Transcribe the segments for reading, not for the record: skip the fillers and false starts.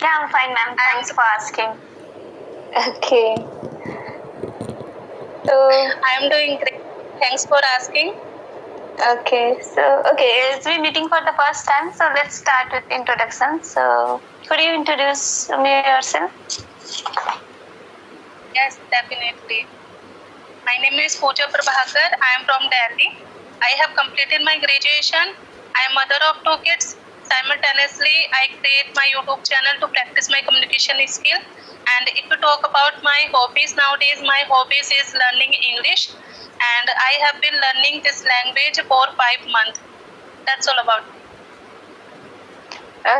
Yeah, I'm fine, ma'am. Thanks for asking. Okay. So, I am doing great. Thanks for asking. okay, as we're meeting for the first time, so let's start with introduction. So, could you introduce me yourself? Yes, definitely. My name is Pooja Prabhakar. I am from Delhi. I have completed my graduation. I am mother of 2 kids. Simultaneously, I create my YouTube channel to practice my communication skill. And if you talk about my hobbies nowadays, my hobbies is learning English. And I have been learning this language for 5 months. That's all about me.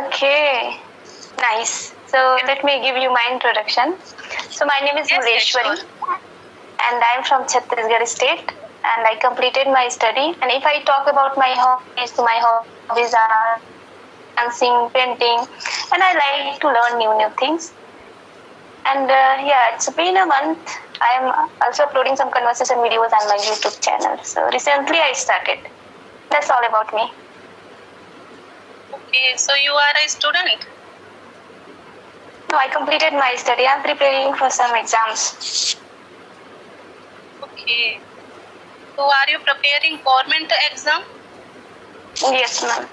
Okay, nice. So, let me give you my introduction. So, my name is Muleshwari, and I'm from Chhattisgarh state, and I completed my study. And if I talk about my hobbies, so my hobbies are dancing, painting, and I like to learn new things. And yeah, it's been a month. I'm also uploading some conversation videos on my YouTube channel. So recently I started. That's all about me. Okay, so you are a student? No, I completed my study. I'm preparing for some exams. Okay. So are you preparing government exam? Yes, ma'am.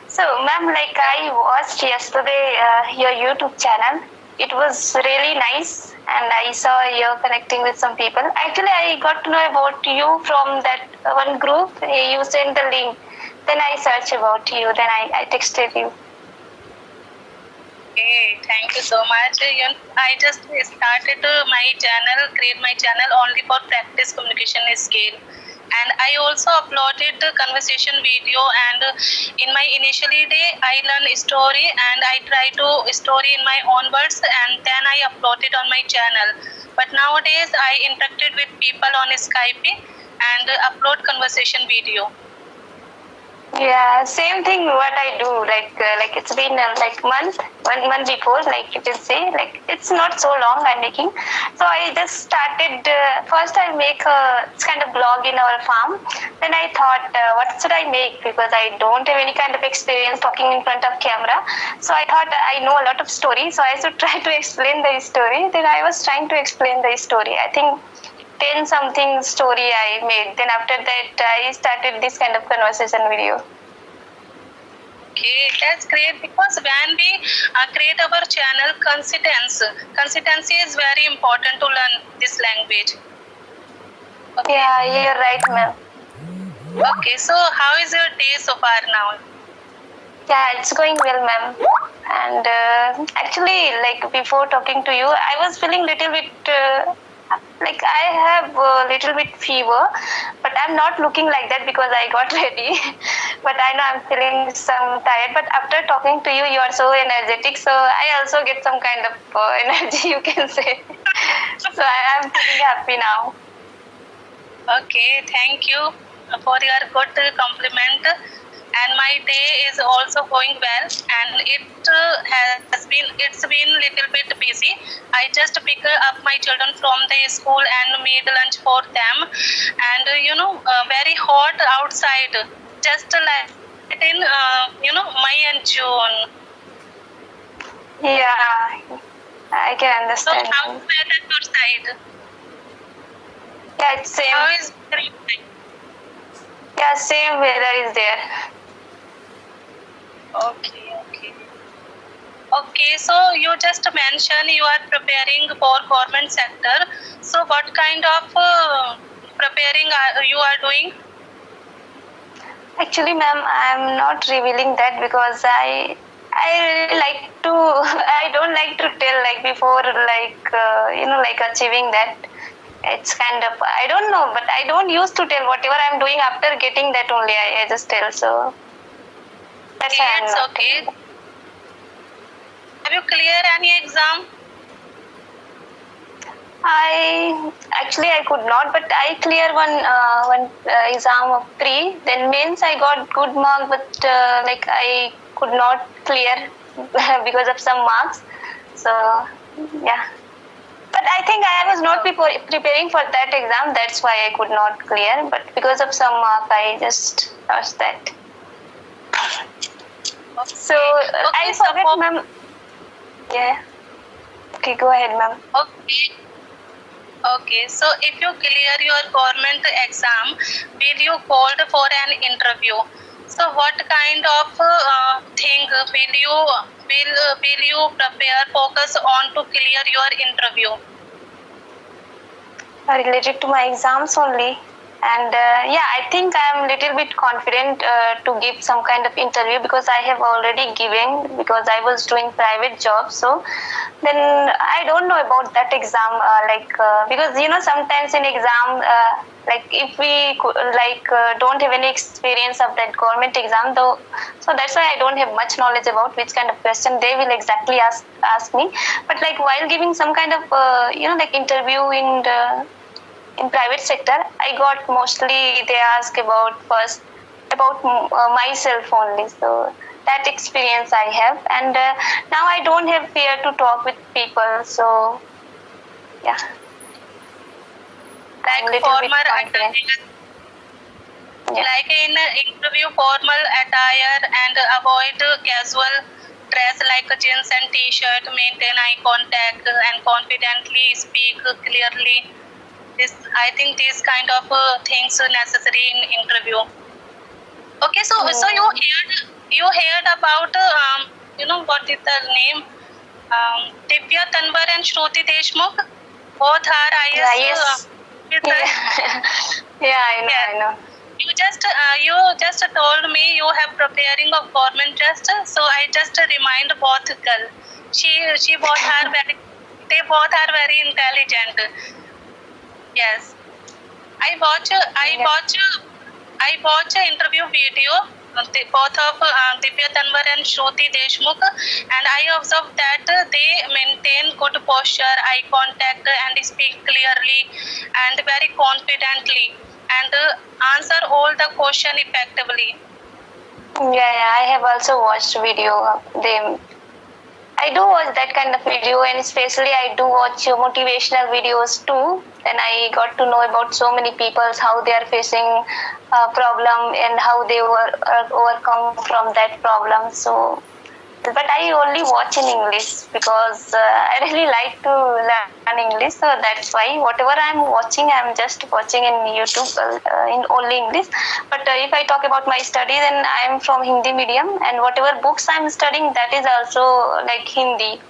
So, ma'am, like I watched yesterday your YouTube channel. It was really nice, and I saw you connecting with some people. Actually, I got to know about you from that one group. You sent the link. Then I searched about you. Then I texted you. Okay, thank you so much. I just started my channel, create my channel only for practice communication skill. And I also uploaded the conversation video, and in my initially day I learn story and I try to story in my own words, and then I upload it on my channel. But nowadays I interacted with people on Skype and upload conversation video. Yeah, same thing. What I do, like it's been like one month before, like you can say, like it's not so long I'm making. So I just started. First, I make a kind of blog in our farm. Then I thought, what should I make, because I don't have any kind of experience talking in front of camera. So I thought I know a lot of stories, so I should try to explain the story. Then I was trying to explain the story. I think 10 something story I made. Then after that, I started this kind of conversation video. Okay, that's great, because when we create our channel, consistency is very important to learn this language. Okay. Yeah, you're right, ma'am. Okay, so how is your day so far now? Yeah, it's going well, ma'am. And actually, like before talking to you, I was feeling little bit like I have a little bit fever, but I'm not looking like that because I got ready. But I know I'm feeling some tired. But after talking to you, you are so energetic, so I also get some kind of energy, you can say. So I'm feeling happy now. Okay, thank you for your good compliment. And my day is also going well, and it's been little bit busy. I just pick up my children from the school and made lunch for them, and very hot outside, just like in May and June. Yeah, I can understand. So how is weather at your side? Yeah, it's same. How is Yeah, same weather is there. Okay. Okay, so you just mentioned you are preparing for government sector. So what kind of preparing you are doing? Actually, ma'am, I'm not revealing that because I really like to. I don't like to tell like before, like like achieving that. It's kind of, I don't know, but I don't used to tell whatever I'm doing after getting that only. I just tell, so that's why I'm It's not okay. telling. Have you cleared any exam? I could not, but I clear one exam of 3. Then means I got good mark, but like I could not clear because of some marks. So yeah, but I think I was not preparing for that exam. That's why I could not clear. But because of some mark, I just lost that. So I forget, ma'am. Yeah. Okay, go ahead, ma'am. Okay. Okay, so if you clear your government exam, will you called for an interview? So what kind of thing will you prepare focus on to clear your interview? Related to my exams only. And yeah, I think I'm little bit confident to give some kind of interview because I have already given, because I was doing private job. So then I don't know about that exam, because sometimes in exam, like if we don't have any experience of that government exam though, so that's why I don't have much knowledge about which kind of question they will exactly ask me. But like while giving some kind of like interview in private sector, I got mostly they ask about first about myself only. So that experience I have, and now I don't have fear to talk with people. So yeah, Like formal attire, like in interview, formal attire and avoid casual dress like jeans and t-shirt. Maintain eye contact and confidently speak clearly. I think these kind of things are necessary in interview. Okay, so you heard about what is the name? Divya Tanwar and Shruti Deshmukh. Both are IS. Yes. Yeah, I know. You just told me you have preparing of government test, so I just remind both girl. She both are very, they both are very intelligent. Yes, I watch interview video, both of Divya Tanwar and Shruti Deshmukh, and I observed that they maintain good posture, eye contact, and speak clearly and very confidently, and answer all the question effectively. Yeah, I have also watched video of them. I do watch that kind of video, and especially I do watch motivational videos too. And I got to know about so many people, how they are facing a problem and how they were overcome from that problem. So, but I only watch in English because I really like to learn English. So that's why whatever I'm watching, I'm just watching in YouTube in only English. But if I talk about my study, then I'm from Hindi medium, and whatever books I'm studying, that is also like Hindi.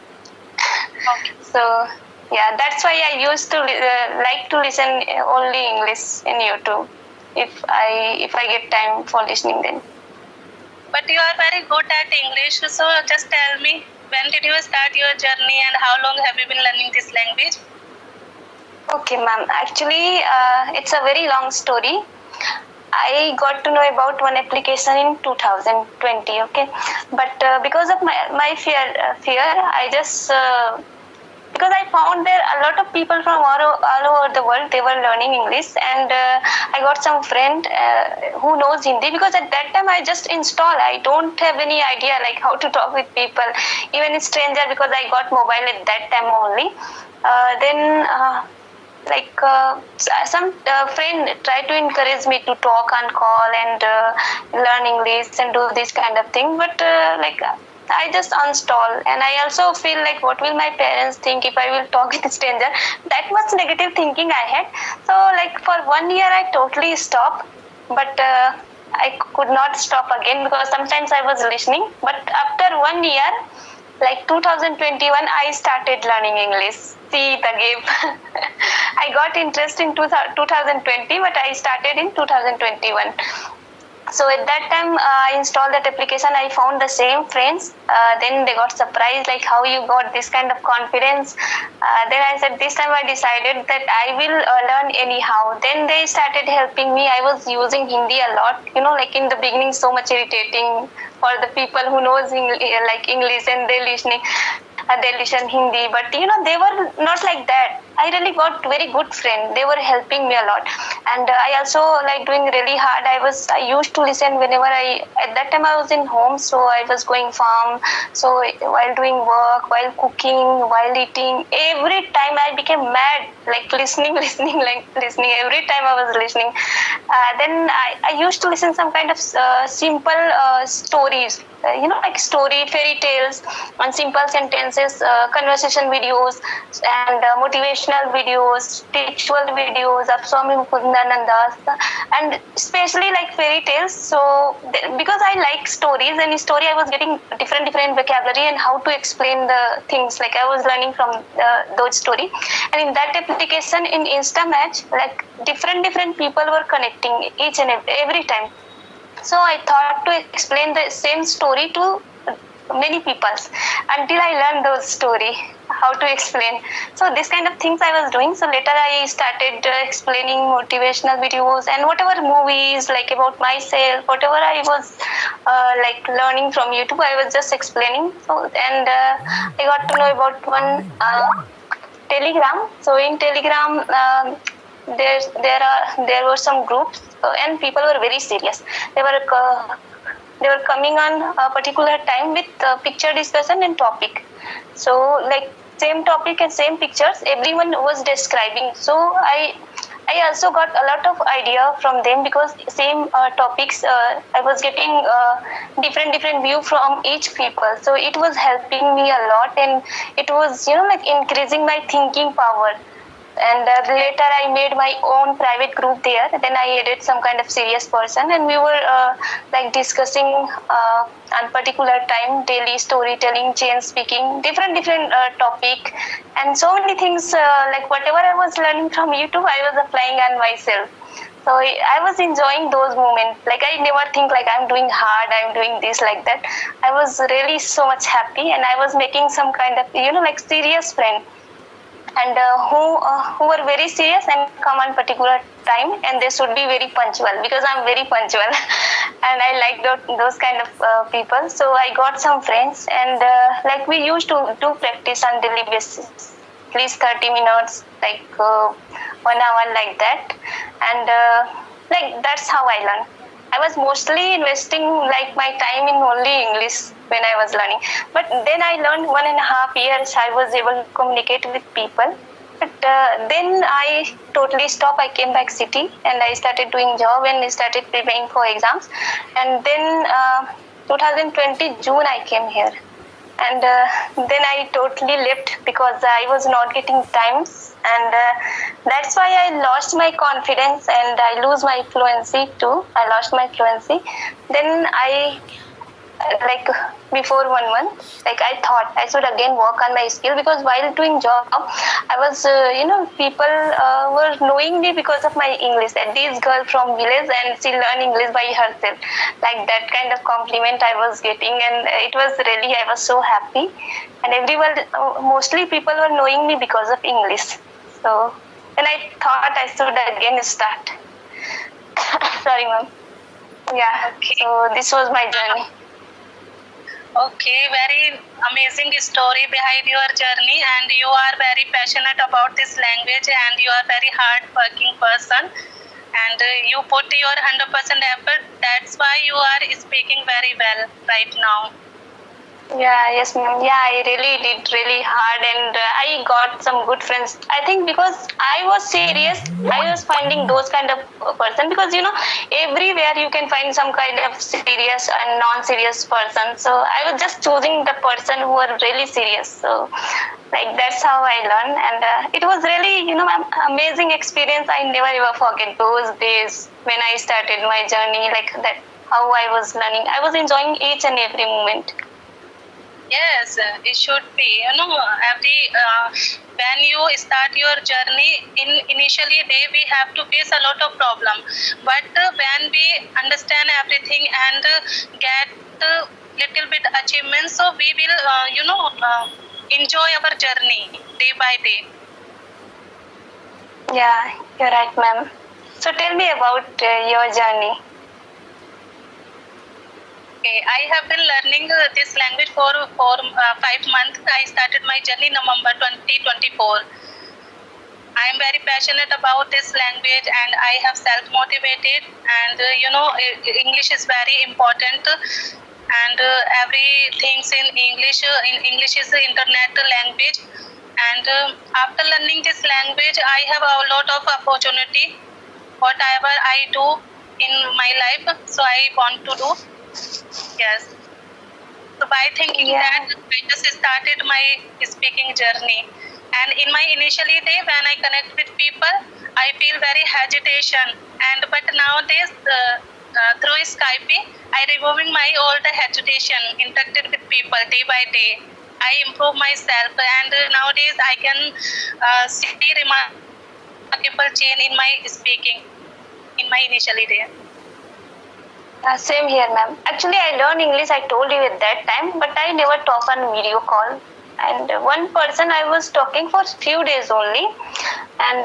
Okay. So yeah, that's why I used to like to listen only English in YouTube if I get time for listening then. But you are very good at English, so just tell me, when did you start your journey and how long have you been learning this language? Okay, ma'am. Actually, it's a very long story. I got to know about one application in 2020. Okay, but because of my fear, I just because I found there a lot of people from all over the world, they were learning English, and I got some friend who knows Hindi, because at that time I just install. I don't have any idea like how to talk with people, even a stranger, because I got mobile at that time only. Some friend tried to encourage me to talk on call and learn English and do this kind of thing, but I just uninstall, and I also feel like what will my parents think if I will talk with a stranger. That much negative thinking I had. So like for 1 year I totally stopped, but I could not stop again because sometimes I was listening. But after 1 year, like 2021, I started learning English. See the gap. I got interest in 2020, but I started in 2021. So at that time, I installed that application. I found the same friends. Then they got surprised, like how you got this kind of confidence. Then I said, this time I decided that I will learn anyhow. Then they started helping me. I was using Hindi a lot. Like in the beginning, so much irritating for the people who knows English and they listen Hindi, but they were not like that. I really got very good friend. They were helping me a lot. And I also like doing really hard. I used to listen whenever at that time I was in home, so I was going farm. So while doing work, while cooking, while eating, every time I became mad, like listening, listening. Every time I was listening. Then I used to listen some kind of simple stories, like story, fairy tales, and simple sentences, conversation videos, and motivational videos, spiritual videos of Swami Mukundanandas, and especially like fairy tales. So because I like stories, and in story I was getting different vocabulary and how to explain the things. Like I was learning from those story, and in that application in Instamatch, like different people were connecting each and every time. So I thought to explain the same story to many people until I learned those story, how to explain. So this kind of things I was doing. So later I started explaining motivational videos and whatever movies, like about myself, whatever I was like learning from YouTube, I was just explaining. So and I got to know about one Telegram. So in Telegram, there were some groups, and people were very serious. They were coming on a particular time with picture discussion and topic. So like same topic and same pictures, everyone was describing. So I also got a lot of idea from them, because same topics I was getting different view from each people. So it was helping me a lot, and it was like increasing my thinking power. And later I made my own private group there. Then I added some kind of serious person, and we were like discussing on particular time, daily storytelling, chain speaking, different topic, and so many things. Like whatever I was learning from YouTube, I was applying on myself. So I was enjoying those moments. Like I never think like I'm doing hard, I'm doing this, like that. I was really so much happy, and I was making some kind of like serious friend, and who were very serious and come on particular time, and they should be very punctual, because I'm very punctual and I like those kind of people. So I got some friends, and like we used to do practice on daily basis, at least 30 minutes, like 1 hour, like that. And like that's how I learned. I was mostly investing like my time in only English when I was learning. But then I learned 1.5 years, I was able to communicate with people. But then I totally stopped. I came back city, and I started doing job, and I started preparing for exams. And then 2020 June I came here. And then I totally left, because I was not getting times, and that's why I lost my confidence, and I lose my fluency too. I lost my fluency. Then I like before 1 month, like I thought I should again work on my skill, because while doing job I was people were knowing me because of my English, that this girl from village and she learned English by herself, like that kind of compliment I was getting. And it was really, I was so happy, and everyone, mostly people were knowing me because of English. So then I thought I should again start. Sorry ma'am. Yeah, okay. So this was my journey. Okay, very amazing story behind your journey, and you are very passionate about this language, and you are very hard working person, and you put your 100% effort. That's why you are speaking very well right now. Yeah, yes ma'am. Yeah, I really did really hard, and I got some good friends. I think because I was serious, I was finding those kind of person, because everywhere you can find some kind of serious and non-serious person. So I was just choosing the person who were really serious. So like that's how I learned, and it was really amazing experience. I never ever forget those days when I started my journey, like that, how I was learning. I was enjoying each and every moment. Yes, it should be. Every when you start your journey, in initially day we have to face a lot of problem. But when we understand everything and get little bit achievements, so we will enjoy our journey day by day. Yeah, you're right, ma'am. So tell me about your journey. Okay, I have been learning this language for 5 months. I started my journey in November 2024. I am very passionate about this language, and I have self-motivated. And English is very important, and everything in English is the internet language. And after learning this language, I have a lot of opportunity. Whatever I do in my life, so I want to do. Yes. So by thinking that, I just started my speaking journey. And in my initially day when I connect with people, I feel very hesitation. But nowadays, through Skype, I removing my old hesitation, interacted with people day by day. I improve myself, and nowadays I can see remarkable change in my speaking in my initially day. Same here, ma'am. Actually, I learned English, I told you at that time, but I never talk on video call. And one person I was talking for few days only, and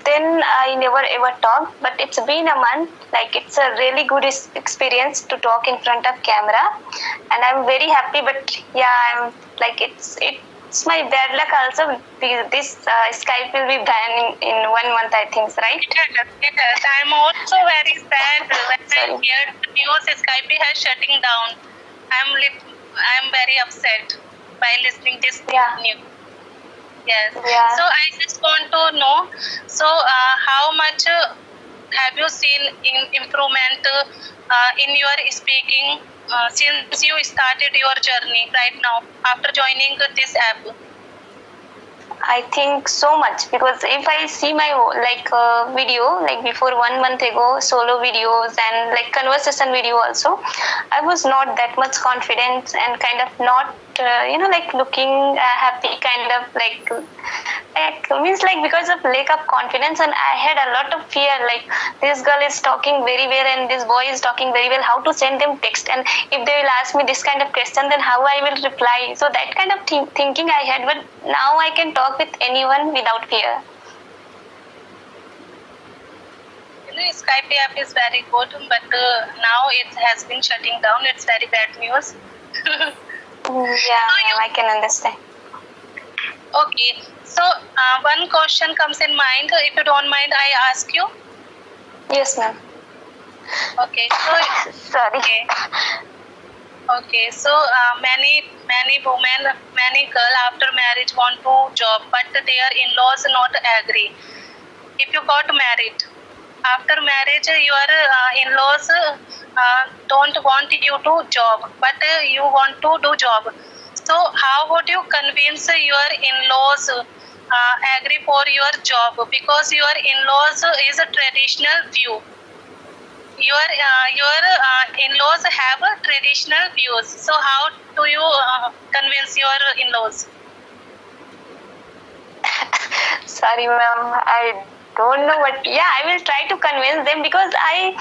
then I never ever talked. But it's been a month. Like, it's a really good experience to talk in front of camera, and I'm very happy. But yeah, I'm like it's my bad luck also. This Skype will be banned in 1 month, I think, right? Yes. I'm also very sad when I heard the news Skype has shutting down. I'm very upset by listening this news. Yes. Yeah. So I just want to know. So how much have you seen improvement in your speaking since you started your journey right now after joining this app? I think so much, because if I see my video like before 1 month ago, solo videos and like conversation video also, I was not that much confident and kind of not looking happy, kind of like means like because of lack of confidence, and I had a lot of fear, like this girl is talking very well and this boy is talking very well, how to send them text, and if they will ask me this kind of question, then how I will reply. So that kind of thinking I had, but now I can talk with anyone without fear. Skype app is very good, but now it has been shutting down. It's very bad news. Yeah, I can understand. Okay, so one question comes in mind. If you don't mind, I ask you. Yes, ma'am. Okay, so sorry. Okay, so many women, many girls after marriage want to job, but their in-laws not agree. If you got married, after marriage, your in-laws don't want you to job, but you want to do job. So how would you convince your in-laws agree for your job? Because your in-laws is a traditional view. Your in-laws have a traditional views. So how do you convince your in-laws? Sorry, ma'am, I don't know what. Yeah, I will try to convince them, because I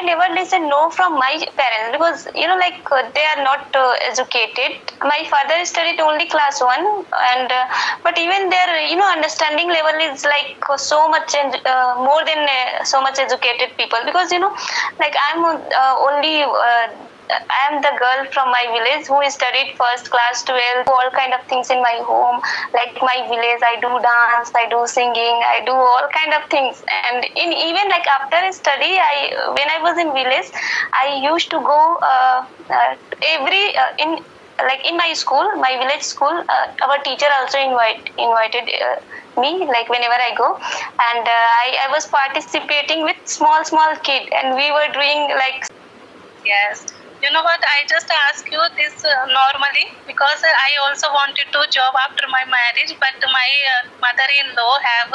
never listen no from my parents, because they are not educated. My father studied only class 1, and but even their understanding level is like so much more than so much educated people, because I'm only I am the girl from my village who studied first class, 12, all kind of things in my home. Like my village, I do dance, I do singing, I do all kind of things. And even like after study, when I was in village, I used to go in my school, my village school. Our teacher also invited me, like whenever I go, and I was participating with small kid, and we were doing like. Yes. You know what, I just ask you this normally because I also wanted to job after my marriage, but my mother-in-law have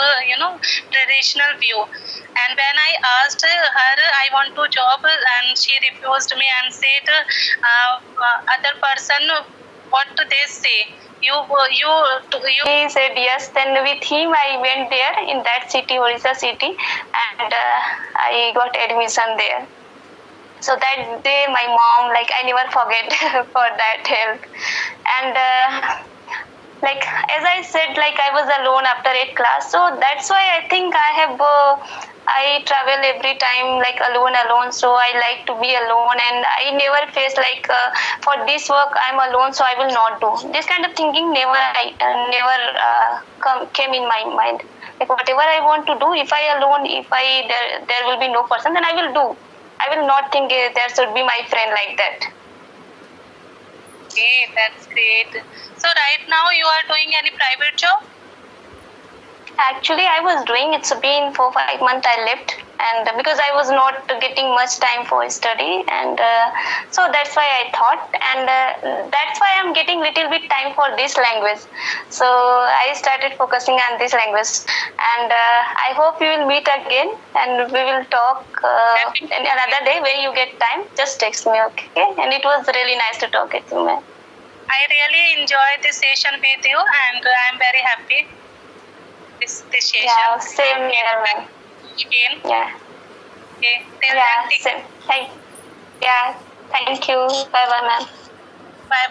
traditional view, and when I asked her I want to job, and she refused me and said other person, what do they say? You He said yes. Then with him I went there in that city, Orissa city, and I got admission there. So that day, my mom, like I never forget for that help. And like as I said, like I was alone after 8th class. So that's why I think I travel every time like alone. So I like to be alone, and I never face like for this work I'm alone, so I will not do. This kind of thinking never came in my mind. Like whatever I want to do, if I alone, if there will be no person, then I will do. I will not think there should be my friend like that. Okay, that's great. So right now you are doing any private job? Actually, I was doing. It's been 4-5 months I left, and because I was not getting much time for study, and so that's why I thought, and that's why I'm getting little bit time for this language. So I started focusing on this language, and I hope we will meet again, and we will talk in another day when you get time. Just text me, okay? And it was really nice to talk with you, ma'am. I really enjoyed this session with you, and I'm very happy. This session. Yeah, same here, ma'am. Again. Yeah. Okay. Till Yeah, then, same. Thank you. Bye bye, ma'am. bye.